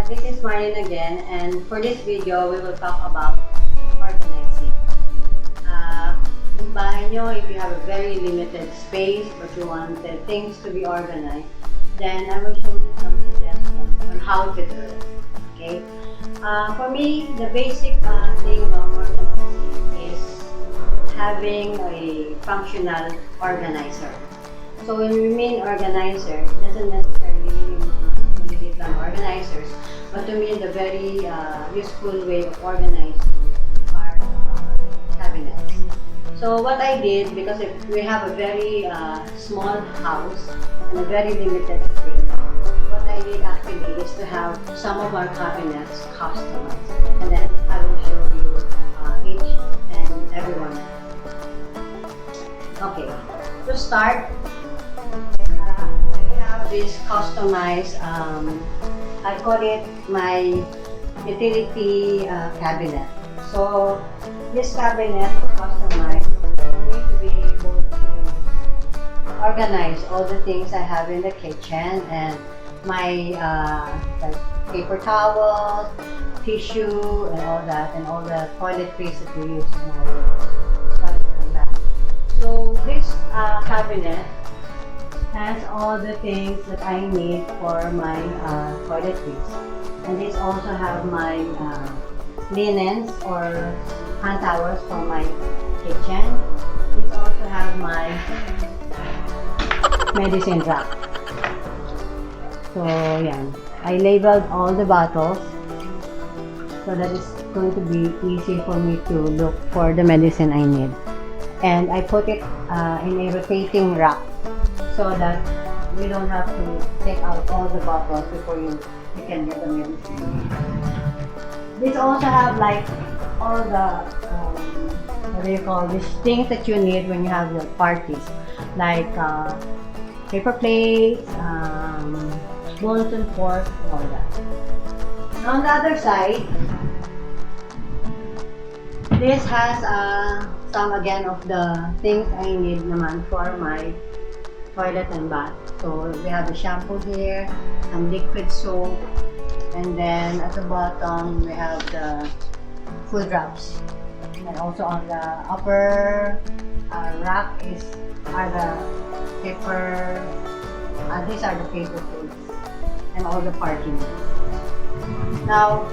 This is Marian again, and for this video, we will talk about organizing. Yung bahay nyo, if you have a very limited space but you want the things to be organized, then I will show you some suggestions on how to do it. Okay? For me, the basic thing about organizing is having a functional organizer. So when we mean organizer, it doesn't necessarily mean yung mga maliliit lang organizers, but to me the very useful way of organizing are cabinets. So what I did, because if we have a very small house and a very limited space, what I did actually is to have some of our cabinets customized, and then I will show you each and every one. Okay, to start, I have this customized, I call it my utility cabinet. So this cabinet is customized for me to be able to organize all the things I have in the kitchen, and my like paper towels, tissue, and all that, and all the toiletries that we use in our toilet and bath. So this cabinet has all the things that I need for my toiletries, and this also have my linens or hand towels for my kitchen. This also have my medicine rack. So yan, I labeled all the bottles so that it's going to be easy for me to look for the medicine I need. And I put it in a rotating rack so that we don't have to take out all the bottles before you can get the medicine. This also have like all the what do you call these things that you need when you have your parties, like paper plates, spoons and forks, and all that. On the other side, this has some again of the things I need naman for my toilet and bath. So we have the shampoo here, some liquid soap, and then at the bottom we have the food wraps. And also on the upper rack are the paper. These are the paper foods and all the parking. Now,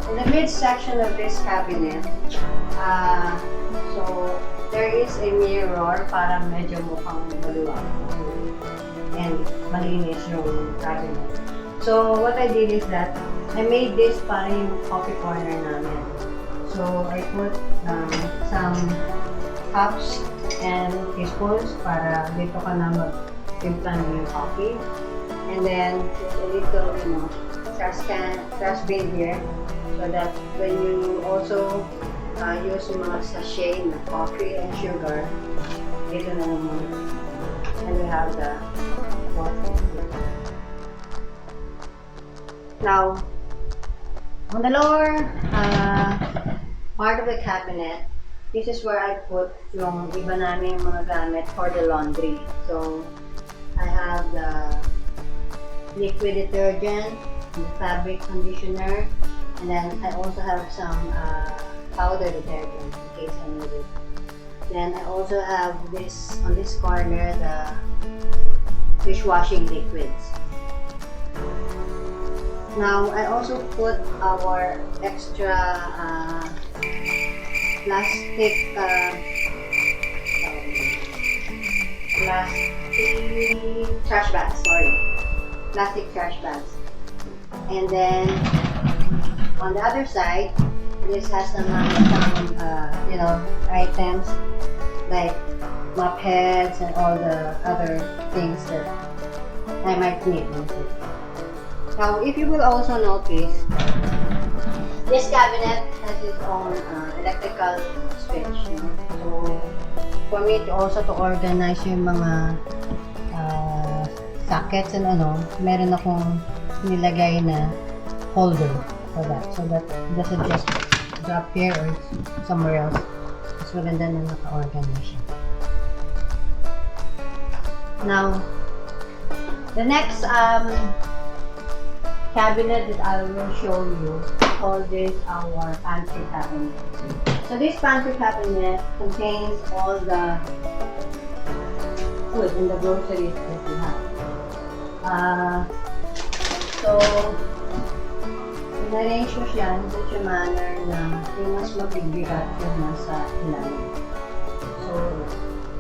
in the mid section of this cabinet, so there is a mirror para medyo mukhang maluwag and malinis yung cabinet. So what I did is that I made this para yung coffee corner namin. So I put some cups and teaspoons para dito ka na mag-timpla ng coffee. And then a little, trash bin here, so that when you also use yung mga sachet na coffee and sugar, dito na naman. And we have the water. Now, on the lower part of the cabinet, this is where I put yung iba namin mga gamit for the laundry. So, I have the liquid detergent, the fabric conditioner, and then I also have some powder detergent in case I need it. Then I also have this on this corner, the dishwashing liquids. Now I also put our extra plastic trash bags. Plastic trash bags. And then on the other side, this has some items like mop heads and all the other things that I might need. Now, if you will also notice, this cabinet has its own electrical switch. So for me to also to organize yung mga sockets and meron akong nilagay na holder for that, so that it doesn't just drop here or somewhere else. Mas maganda na naka-organize siya. Now, the next cabinet that I will show you, we call this our pantry cabinet. So this pantry cabinet contains all the food and the groceries that we have. So, in-arrange ko siya in such a manner na yung mas mabibigat yung nasa ilalim. So,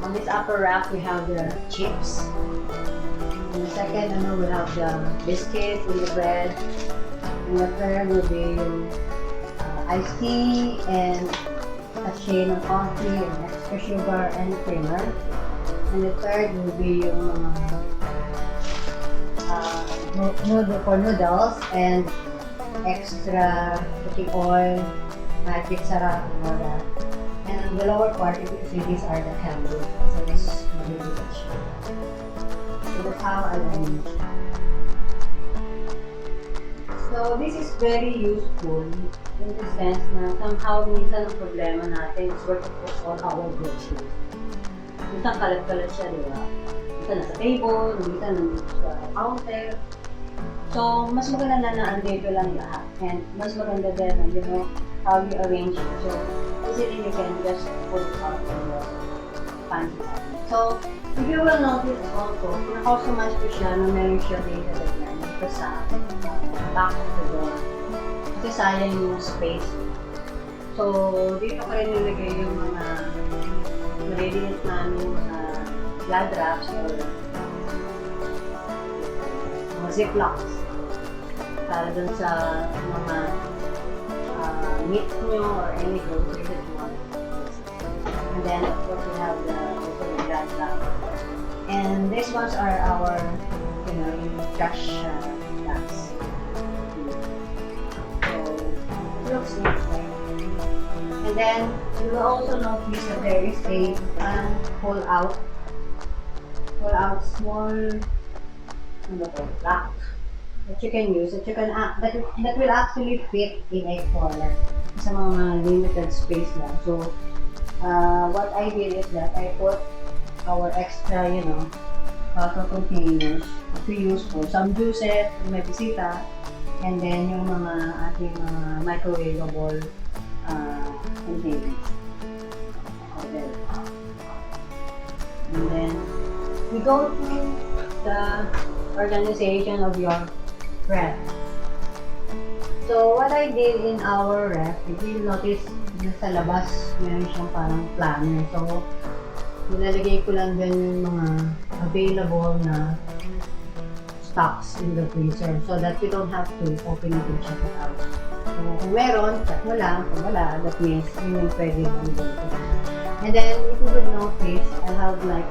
on this upper rack, we have the chips. In the second, we'll have the biscuits and the bread. And the third will be yung iced tea and sachet ng coffee and extra sugar and creamer. And the third will be yung noodles and extra cooking oil, magic sarap, and all that. And the lower part, you can see these are the candles. So this is really good siya. So that's how I arrange it. So this is very useful in the sense na somehow minsan ang problema natin is where to put all our groceries. Minsan kalat-kalat siya, di ba? Minsan nasa table, minsan nandito sa counter. So, mas maganda na andito lang lahat. And mas maganda din na, you know, how you arrange it. So, easily you can just put it out in your pantry cabinet. So, if you will notice also, pina-customize ko siya na meron siya data lagyan dito sa back of the door. Kasi sayang yung space. So, dito ko rin nilagay yung mga maliliit namin mga glad wraps or mga ziplocs para dun sa mga meat nyo or any groceries that you want. And then, of course, we have the glad wrap. And these ones are our, you know, trash bags. So, it looks nice, right? And then, you will also notice that there is a pull-out small rack that you can use, that will actually fit in a corner sa mga limited space lang. So, what I did is that I put our extra, you know, containers to use for some juices, may bisita, and then yung mga ating microwavable containers. Okay. And then, we go to the organization of your ref. So, what I did in our ref, if you notice, sa labas, meron siyang parang planner. So, nilalagay ko lang dyan yung mga available na stocks in the freezer so that you don't have to open it and check it out. So, kung meron, check mo lang. Kung wala, that means yun yung pwede mong gawin. And then, if you would notice, I have like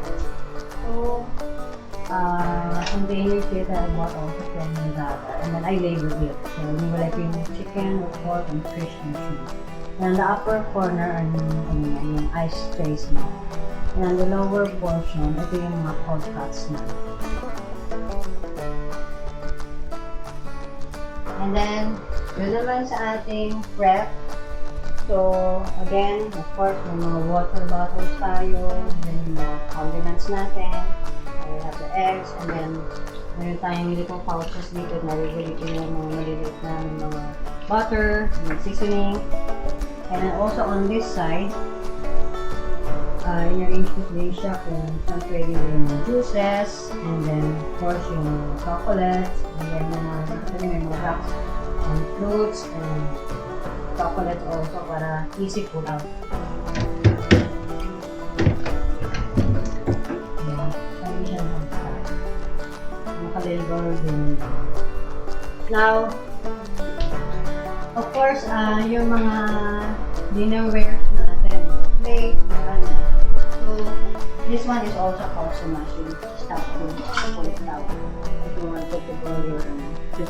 containers here that I bought also from Lazada, and then I labeled it. So, yung like yung chicken, or pork, and fish, and cheese. And on the upper corner are yung ice trays mo. And on the lower portion, ito yung mga cold cuts na. And then, yun naman sa ating prep. So, again, of course, may mga water bottles tayo, then yung mga condiments natin. We have the eggs, and then meron tayong little pouches dito na bibili ko yung mga maliliit na mga butter, and seasoning. And then also on this side, in-arrange ko din siya kung saan pwede yung juices, and then of course yung chocolates, and then may mga wraps and fruits and chocolates also para easy pull out. Now, of course, yung mga dinnerware natin, plate, so this one is also customized. You just have to pull it out if you want to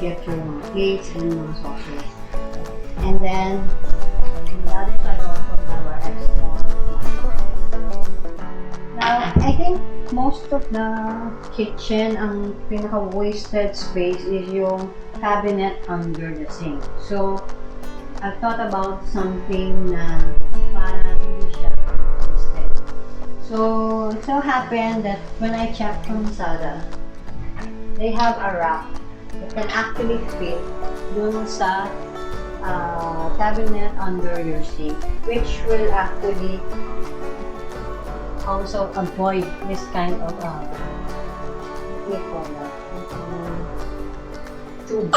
get your plates and your sauces. And then, the other side also have our extra. Now, I think most of the kitchen, ang pinaka-wasted space is yung cabinet under the sink. So, I've thought about something na para hindi siya wasted. So, it so happened that when I checked from Lazada, they have a rack it can actually fit dun sa cabinet under your sink, which will actually also avoid this kind of what do you call that? Tube.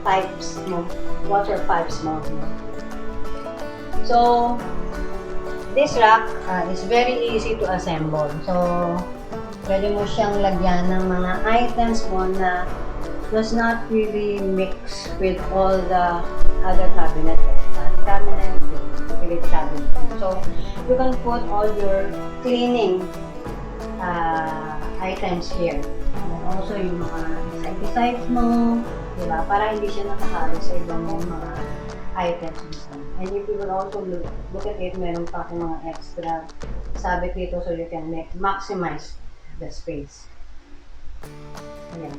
Pipes, no? Water pipes, no? So, this rack is very easy to assemble. So, pwede mo siyang lagyan ng mga items mo na does not really mix with all the other cabinets. Utility cabinet. So, you can put all your cleaning items here. And also, yung mga insecticides mo, diba? Para hindi siya nakahalo sa ibang mga items mo. And if you will also look at it, meron pa akong mga extra sabit dito so you can maximize the space. Ayan.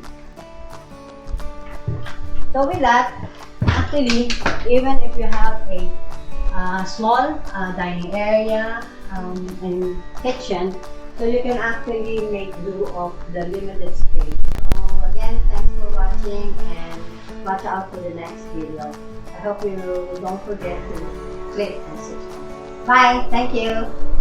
So with that, actually, even if you have a small dining area and kitchen, so you can actually make do of the limited space. So again, thanks for watching and watch out for the next video. I hope you don't forget to click and subscribe. Bye! Thank you!